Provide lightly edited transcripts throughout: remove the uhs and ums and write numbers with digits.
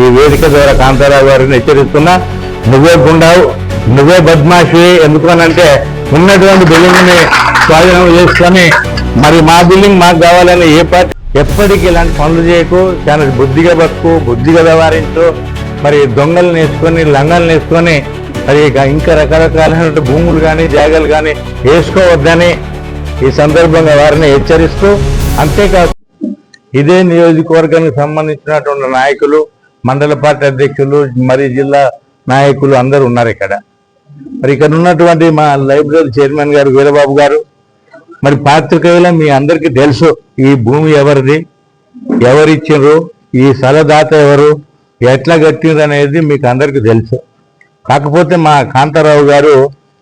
ఈ వేదిక ద్వారా కాంతారావు గారిని హెచ్చరిస్తున్నా, నువ్వే గుండావు, నువ్వే బద్మాషి. ఎందుకనంటే ఉన్నటువంటి బిల్డింగ్ ని స్వాధీనం చేసుకొని మరి మా బిల్డింగ్ మాకు కావాలని ఏ పార్టీ ఎప్పటికీ ఇలాంటి పనులు చేయకు, చాలా బుద్ధిగా బతుకు, బుద్ధిగా వ్యవహరించు. మరి దొంగలను వేసుకొని లంగలను వేసుకొని మరి ఇంకా రకరకాలైన భూములు కానీ జాగాలు కానీ వేసుకోవద్దని ఈ సందర్భంగా వారిని హెచ్చరిస్తూ, అంతేకాదు ఇదే నియోజకవర్గానికి సంబంధించినటువంటి నాయకులు, మండల పార్టీ అధ్యక్షులు, మరి జిల్లా నాయకులు అందరూ ఉన్నారు ఇక్కడ. మరి ఇక్కడ ఉన్నటువంటి మా లైబ్రరీ చైర్మన్ గారు వీరబాబు గారు, మరి పాత్రికేయుల మీ అందరికీ తెలుసు ఈ భూమి ఎవరిది, ఎవరిచ్చిండ్రు, ఈ స్థలదాత ఎవరు, ఎట్లా కట్టిండ్రు అనేది మీకు అందరికీ తెలుసు. కాకపోతే మా కాంతారావు గారు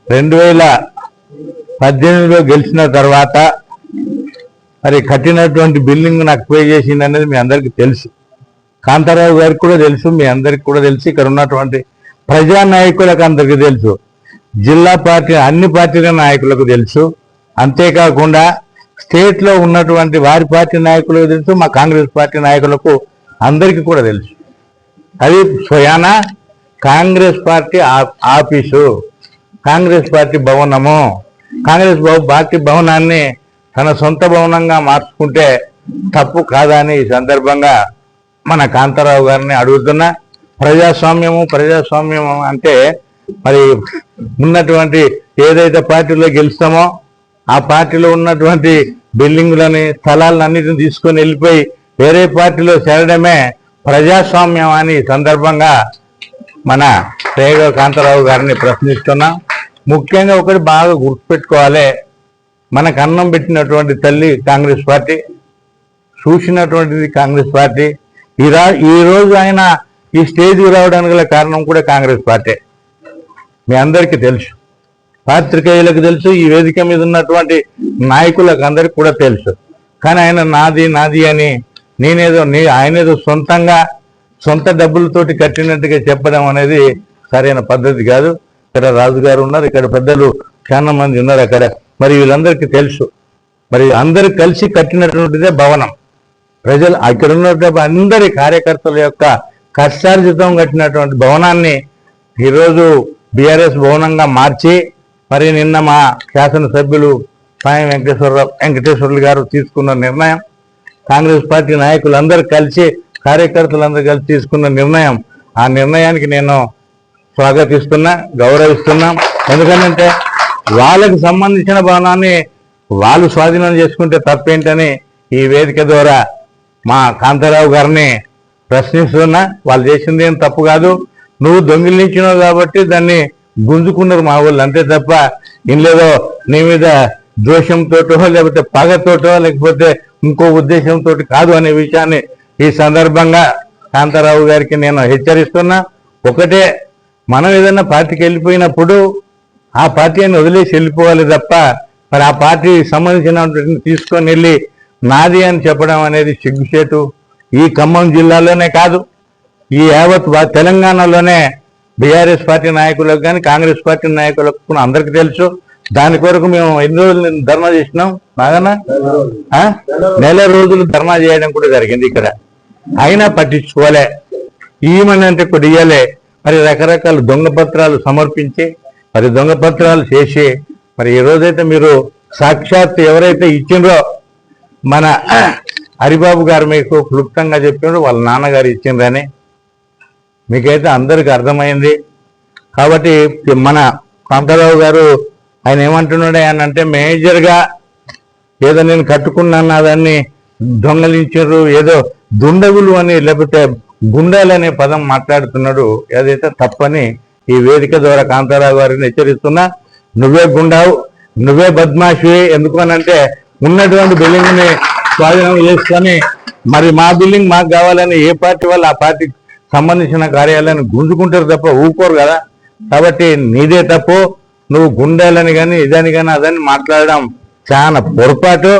2018లో గెలిచిన తర్వాత మరి కట్టినటువంటి బిల్డింగ్ నాకు పే చేసింది అనేది మీ అందరికీ తెలుసు. కాంతారావు గారికి కూడా తెలుసు, మీ అందరికి కూడా తెలుసు, ఇక్కడ ఉన్నటువంటి ప్రజానాయకులకు అందరికీ తెలుసు, జిల్లా పార్టీ అన్ని పార్టీల నాయకులకు తెలుసు. అంతేకాకుండా స్టేట్లో ఉన్నటువంటి వారి పార్టీ నాయకులకు తెలుసు, మా కాంగ్రెస్ పార్టీ నాయకులకు అందరికీ కూడా తెలుసు. అది స్వయాన Congress party office, Congress party భవనము, కాంగ్రెస్ పార్టీ భవనాన్ని తన సొంత భవనంగా మార్చుకుంటే తప్పు కాదని ఈ సందర్భంగా మన కాంతారావు గారిని అడుగుతున్నా. ప్రజాస్వామ్యము అంటే మరి ఉన్నటువంటి ఏదైతే పార్టీలో గెలుస్తామో ఆ పార్టీలో ఉన్నటువంటి బిల్డింగులని స్థలాలను అన్నిటిని తీసుకొని వెళ్ళిపోయి వేరే పార్టీలో చేరడమే ప్రజాస్వామ్యం అని సందర్భంగా మన రేగ కాంతారావు గారిని ప్రశ్నిస్తున్నాం. ముఖ్యంగా ఒకటి బాగా గుర్తుపెట్టుకోవాలి, మనకు అన్నం పెట్టినటువంటి తల్లి కాంగ్రెస్ పార్టీ, చూసినటువంటిది కాంగ్రెస్ పార్టీ. ఈ రోజు ఆయన ఈ స్టేజ్ రావడానికి గల కారణం కూడా కాంగ్రెస్ పార్టీ. మీ అందరికీ తెలుసు, పాత్రికేయులకు తెలుసు, ఈ వేదిక మీద ఉన్నటువంటి నాయకులకు అందరికి కూడా తెలుసు. కానీ ఆయన నాది అని ఆయనేదో సొంత డబ్బులతోటి కట్టినట్టుగా చెప్పడం అనేది సరైన పద్ధతి కాదు. ఇక్కడ రాజుగారు ఉన్నారు, ఇక్కడ పెద్దలు చాలా మంది ఉన్నారు అక్కడ. మరి వీళ్ళందరికీ తెలుసు, మరి అందరూ కలిసి కట్టినటువంటిదే భవనం. ప్రజలు అక్కడ ఉన్నటువంటి అందరి కార్యకర్తల యొక్క కష్టార్జితం కట్టినటువంటి భవనాన్ని ఈరోజు బీఆర్ఎస్ భవనంగా మార్చి, మరి నిన్న మా శాసనసభ్యులు సాయం వెంకటేశ్వర్లు గారు తీసుకున్న నిర్ణయం, కాంగ్రెస్ పార్టీ నాయకులందరూ కలిసి కార్యకర్తలందరూ కలిసి తీసుకున్న నిర్ణయం, ఆ నిర్ణయానికి నేను స్వాగతిస్తున్నా, గౌరవిస్తున్నాం. ఎందుకంటే వాళ్ళకి సంబంధించిన భవనాన్ని వాళ్ళు స్వాధీనం చేసుకుంటే తప్పేంటని ఈ వేదిక ద్వారా మా కాంతారావు గారిని ప్రశ్నిస్తున్నా. వాళ్ళు చేసింది ఏం తప్పు కాదు, నువ్వు దొంగిలించినావు కాబట్టి దాన్ని గుంజుకున్నారు మా వాళ్ళు, అంతే తప్ప ఇందులో నీ మీద ద్వేషంతోటో లేకపోతే పగతోటో లేకపోతే ఇంకో ఉద్దేశంతో కాదు అనే విషయాన్ని ఈ సందర్భంగా కాంతారావు గారికి నేను హెచ్చరిస్తున్నా. ఒకటే, మనం ఏదైనా పార్టీకి వెళ్ళిపోయినప్పుడు ఆ పార్టీని వదిలేసి వెళ్ళిపోవాలి తప్ప మరి ఆ పార్టీకి సంబంధించినటువంటి తీసుకొని వెళ్ళి నాది అని చెప్పడం అనేది సిగ్గుచేటు. ఈ ఖమ్మం జిల్లాలోనే కాదు, ఈ యావత్ తెలంగాణలోనే బీఆర్ఎస్ పార్టీ నాయకులకు కానీ కాంగ్రెస్ పార్టీ నాయకులకు కూడా అందరికీ తెలుసు. దాని కొరకు మేము ఎన్ని రోజులు ధర్నా చేసినాం, బాగానా నెల రోజులు ధర్నా చేయడం కూడా జరిగింది ఇక్కడ. అయినా పట్టించుకోలే, ఈమనంటే కూడా ఇయ్యలే. మరి రకరకాల దొంగ పత్రాలు సమర్పించి మరి దొంగ పత్రాలు చేసి మరి ఈ రోజైతే మీరు సాక్షాత్ ఎవరైతే ఇచ్చిండ్రో మన హరిబాబు గారు మీకు క్లుప్తంగా చెప్పిండ్రు, వాళ్ళ నాన్నగారు ఇచ్చిండ్రని మీకైతే అందరికి అర్థమైంది. కాబట్టి మన కాంతారావు గారు ఆయన ఏమంటున్నాడు అని అంటే, మేజర్గా ఏదో నేను కట్టుకున్నాను దాన్ని దొంగలించారు, ఏదో దుండగులు అని లేకపోతే గుండాలు అనే పదం మాట్లాడుతున్నాడు. ఏదైతే తప్పని ఈ వేదిక ద్వారా కాంతారావు గారిని హెచ్చరిస్తున్నా. నువ్వే గుండావు, నువ్వే బద్మాషి. ఎందుకనంటే ఉన్నటువంటి బిల్డింగ్ ని స్వాధీనం చేసుకొని మరి మా బిల్డింగ్ మాకు కావాలని ఏ పార్టీ వాళ్ళు ఆ పార్టీకి సంబంధించిన కార్యాలయాన్ని గుంజుకుంటారు తప్ప ఊరుకోరు కదా. కాబట్టి నీదే తప్పు, నువ్వు గుండాలని కానీ ఇదని కానీ అదని మాట్లాడడం చాలా పొరపాటు.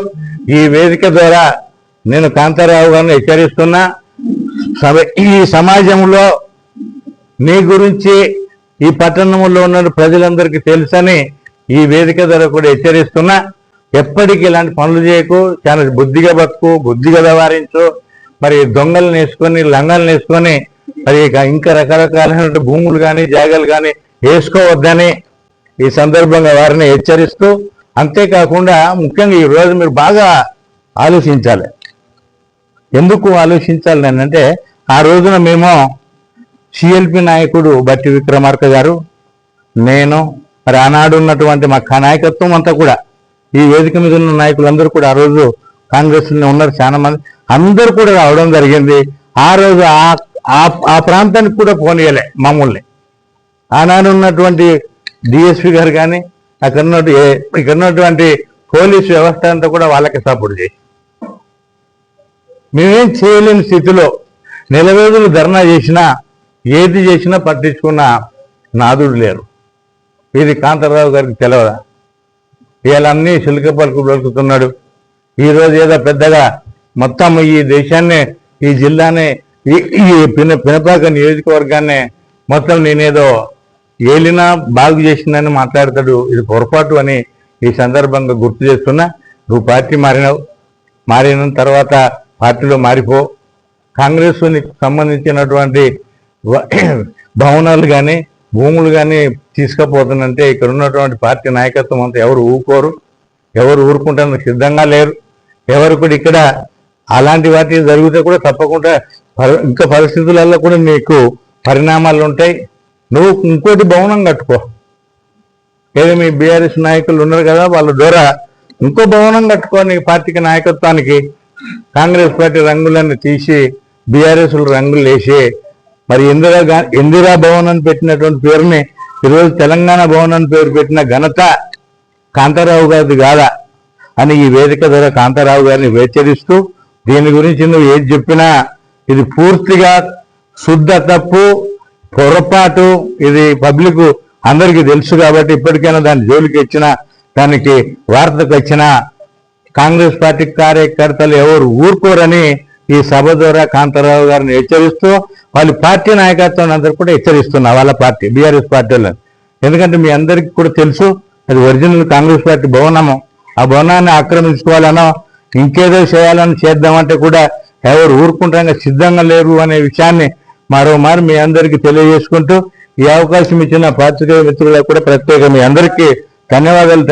ఈ వేదిక ద్వారా నేను కాంతారావు గారిని హెచ్చరిస్తున్నా. ఈ సమాజంలో నీ గురించి ఈ పట్టణంలో ఉన్న ప్రజలందరికీ తెలుసని ఈ వేదిక ద్వారా కూడా హెచ్చరిస్తున్నా. ఎప్పటికీ ఇలాంటి పనులు చేయకు, చాలా బుద్ధిగా బతుకు, బుద్ధిగా వ్యవహరించు. మరి దొంగలను వేసుకొని లంగలను వేసుకొని మరి ఇంకా రకరకాలైన భూములు కానీ జాగాలు కానీ వేసుకోవద్దని ఈ సందర్భంగా వారిని హెచ్చరిస్తూ, అంతేకాకుండా ముఖ్యంగా ఈ రోజు మీరు బాగా ఆలోచించాలి. ఎందుకు ఆలోచించాలి అంటే, ఆ రోజున మేము సిఎల్పి నాయకుడు బట్టి విక్రమార్క గారు, నేను, మరి ఆనాడు ఉన్నటువంటి మా నాయకత్వం అంతా కూడా, ఈ వేదిక మీద ఉన్న నాయకులందరూ కూడా ఆ రోజు కాంగ్రెస్లో ఉన్నారు చాలా మంది, అందరూ కూడా రావడం జరిగింది. ఆ రోజు ఆ ప్రాంతానికి కూడా పోనీయలే మమ్మల్ని. ఆనాడు ఉన్నటువంటి డిఎస్పి గారు కానీ ఇక్కడ ఉన్నటువంటి పోలీసు వ్యవస్థ అంతా కూడా వాళ్ళకి సపోర్ట్ చేసి, మేమేం చేయలేని స్థితిలో నెల రోజులు ధర్నా చేసినా, ఏది చేసినా పట్టించుకున్న నాదుడు లేరు. ఇది కాంతారావు గారికి తెలియదా? వీళ్ళన్నీ శుల్క పలుకు బ్రతుకుతున్నాడు. ఈరోజు ఏదో పెద్దగా మొత్తం ఈ దేశాన్ని, ఈ జిల్లాని, ఈ పినపాక నియోజకవర్గాన్ని మొత్తం నేనేదో ఏలినా బాగు చేసిందని మాట్లాడతాడు. ఇది పొరపాటు అని ఈ సందర్భంగా గుర్తు చేస్తున్నా. నువ్వు పార్టీ మారిన తర్వాత పార్టీలో మారిపో. కాంగ్రెస్ సంబంధించినటువంటి భవనాలు కానీ భూములు కానీ తీసుకుపోతుందంటే ఇక్కడ ఉన్నటువంటి పార్టీ నాయకత్వం అంతా ఎవరు ఊరుకోరు, ఎవరు ఊరుకుంటానికి సిద్ధంగా లేరు. ఎవరు కూడా ఇక్కడ అలాంటి వాటి జరిగితే కూడా తప్పకుండా ఇంకా పరిస్థితులలో కూడా నీకు పరిణామాలు ఉంటాయి. నువ్వు ఇంకోటి భవనం కట్టుకో. ఏదో మీ బీఆర్ఎస్ నాయకులు ఉన్నారు కదా, వాళ్ళ ద్వారా ఇంకో భవనం కట్టుకో. నీ పార్టీకి నాయకత్వానికి కాంగ్రెస్ పార్టీ రంగులన్నీ తీసి బీఆర్ఎస్ రంగులు వేసి, మరి ఇందిరా భవన్ అని పెట్టినటువంటి పేరుని ఈరోజు తెలంగాణ భవన్ అని పేరు పెట్టిన ఘనత కాంతారావు గారిది కాదా అని ఈ వేదిక ద్వారా కాంతారావు గారిని హెచ్చరిస్తూ, దీని గురించి నువ్వు ఏది చెప్పినా ఇది పూర్తిగా శుద్ధ తప్పు, పొరపాటు. ఇది పబ్లిక్ అందరికీ తెలుసు కాబట్టి ఇప్పటికైనా దాని జోలికి వచ్చినా, దానికి వార్తకు వచ్చినా కాంగ్రెస్ పార్టీ కార్యకర్తలు ఎవరు ఊరుకోరని ఈ సభ ద్వారా కాంతారావు గారిని హెచ్చరిస్తూ, వాళ్ళ పార్టీ నాయకత్వాన్ని అందరూ కూడా హెచ్చరిస్తున్నా, వాళ్ళ పార్టీ బీఆర్ఎస్ పార్టీలను. ఎందుకంటే మీ అందరికీ కూడా తెలుసు, అది ఒరిజినల్ కాంగ్రెస్ పార్టీ భవనము. ఆ భవనాన్ని ఆక్రమించుకోవాలనో ఇంకేదో చేయాలని చేద్దామంటే కూడా ఎవరు ఊరుకుంటానికి సిద్ధంగా లేరు అనే విషయాన్ని మరోమారు మీ అందరికీ తెలియజేసుకుంటూ, ఈ అవకాశం ఇచ్చిన పాత్రికేయ మిత్రులకు కూడా ప్రత్యేక మీ అందరికీ ధన్యవాదాలు